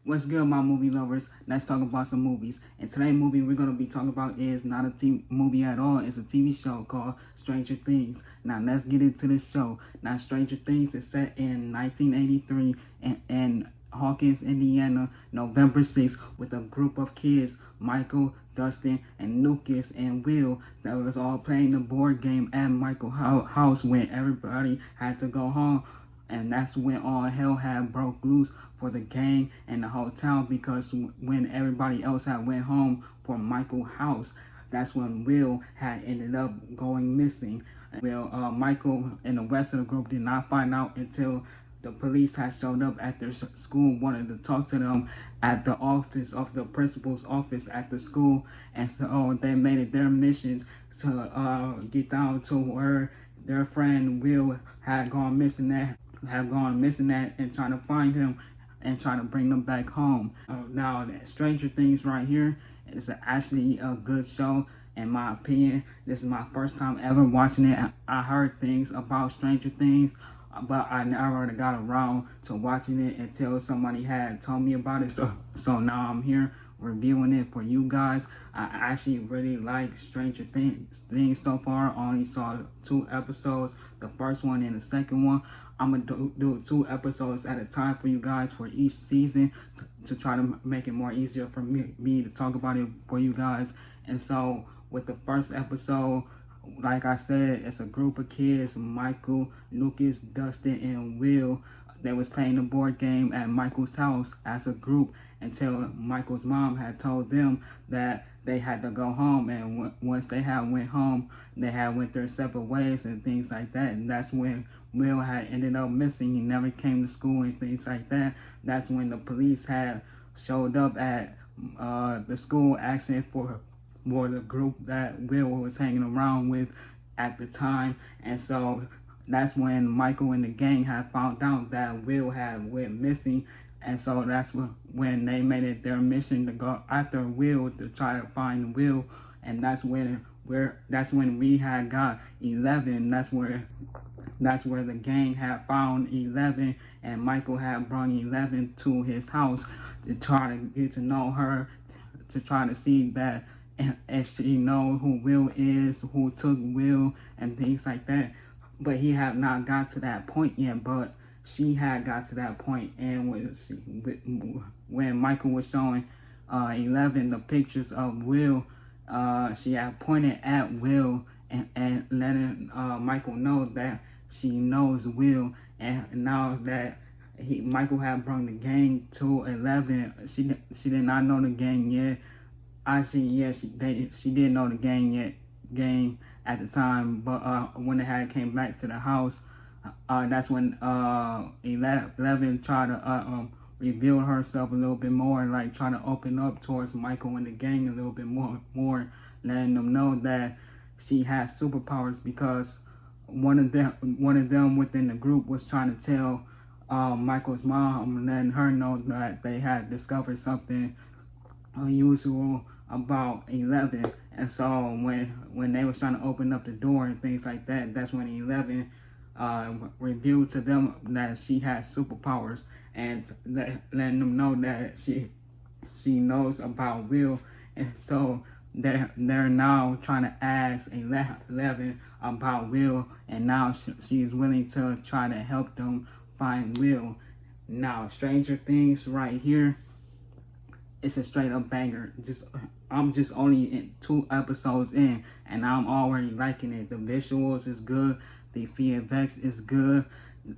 What's good, my movie lovers? Let's talk about some movies. And today's movie we're going to be talking about is not a movie at all. It's a TV show called Stranger Things. Now, let's get into this show. Now, Stranger Things is set in 1983 in Hawkins, Indiana, November 6th, with a group of kids, Michael, Dustin, and Lucas, and Will, that was all playing the board game at Michael's house when everybody had to go home. And that's when all hell had broke loose for the gang and the whole town, because when everybody else had went home for Michael's house, that's when Will had ended up going missing. Well, Michael and the rest of the group did not find out until the police had showed up at their school, wanted to talk to them at the office of the principal's office at the school. And so they made it their mission to get down to where their friend Will had gone missing at and trying to find him and trying to bring them back home. Now, Stranger Things right here is actually a good show. In my opinion, this is my first time ever watching it. I heard things about Stranger Things, but I never got around to watching it until somebody had told me about it. So now I'm here reviewing it for you guys. I actually really like Stranger Things so far. I only saw 2 episodes, the first one and the second one. I'm gonna do 2 episodes at a time for you guys for each season to try to make it more easier for me to talk about it for you guys. And so with the first episode, like I said, it's a group of kids, Michael, Lucas, Dustin, and Will. They was playing the board game at Michael's house as a group until Michael's mom had told them that they had to go home. And once they had went home, they had went their separate ways and things like that. And that's when Will had ended up missing. He never came to school and things like that. That's when the police had showed up at the school asking for the group that Will was hanging around with at the time. And so that's when Michael and the gang had found out that Will had went missing. And so that's when they made it their mission to go after Will to try to find Will. And that's when we had got 11. That's where the gang had found 11, and Michael had brought 11 to his house to try to get to know her, to try to see that if she know who Will is, who took Will, and things like that. But he had not got to that point yet, but she had got to that point. And when Michael was showing 11 the pictures of Will, she had pointed at Will and letting Michael know that she knows Will. And now that Michael had brought the gang to 11, she did not know the gang yet. Actually, yeah, she did know the gang at the time, but when they had came back to the house, that's when 11 tried to reveal herself a little bit more, like trying to open up towards Michael and the gang a little bit more, letting them know that she has superpowers, because one of them within the group was trying to tell Michael's mom, letting her know that they had discovered something unusual about 11. And so when they was trying to open up the door and things like that, that's when 11 revealed to them that she has superpowers, and letting them know that she knows about Will. And so they're now trying to ask 11 about Will, and now she's willing to try to help them find Will. Now, Stranger Things right here, it's a straight up banger. I'm just only in 2 episodes in, and I'm already liking it. The visuals is good, the VFX is good,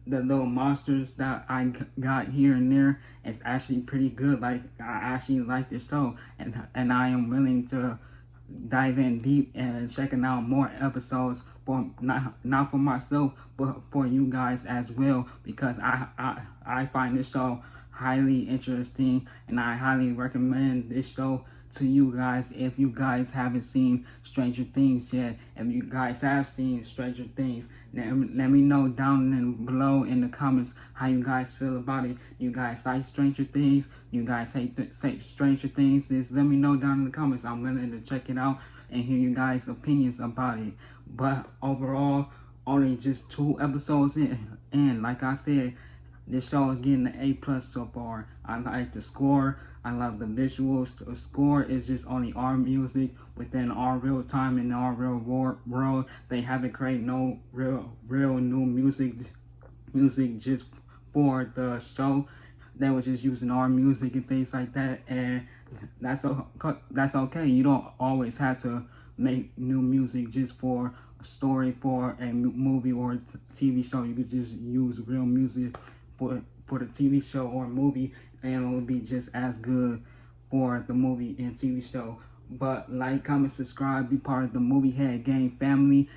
the little monsters that I got here and there is actually pretty good. Like, I actually like this show, and I am willing to dive in deep and checking out more episodes for not for myself, but for you guys as well, because I find this show highly interesting, and I highly recommend this show to you guys if you guys haven't seen Stranger Things yet. If you guys have seen Stranger Things, let me know down below in the comments how you guys feel about it. You guys like Stranger Things? You guys hate Stranger Things? Just let me know down in the comments. I'm willing to check it out and hear you guys' opinions about it. But overall, only just 2 episodes in. And like I said, this show is getting an A+ so far. I like the score. I love the visuals. The score is just only our music within our real time in our real world. They haven't created no real new music just for the show. They were just using our music and things like that, and that's okay. You don't always have to make new music just for a story for a movie or a TV show. You could just use real music for the TV show or movie, and it will be just as good for the movie and TV show. But like, comment, subscribe, be part of the Movie Head Gang family.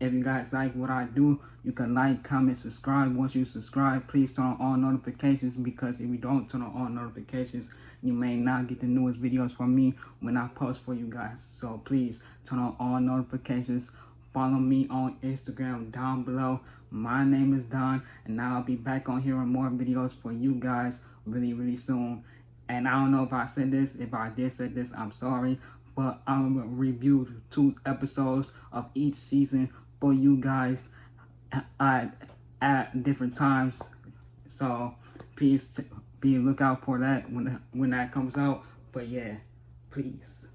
If you guys like what I do, you can like, comment, subscribe. Once you subscribe, please turn on all notifications, because if you don't turn on all notifications, you may not get the newest videos from me when I post for you guys. So please turn on all notifications. Follow me on Instagram down below. My name is Don, and I'll be back on here with more videos for you guys really soon. And I don't know if I said this. If I did say this, I'm sorry. But I'm going to review 2 episodes of each season for you guys at different times. So please be on lookout for that when that comes out. But yeah, please.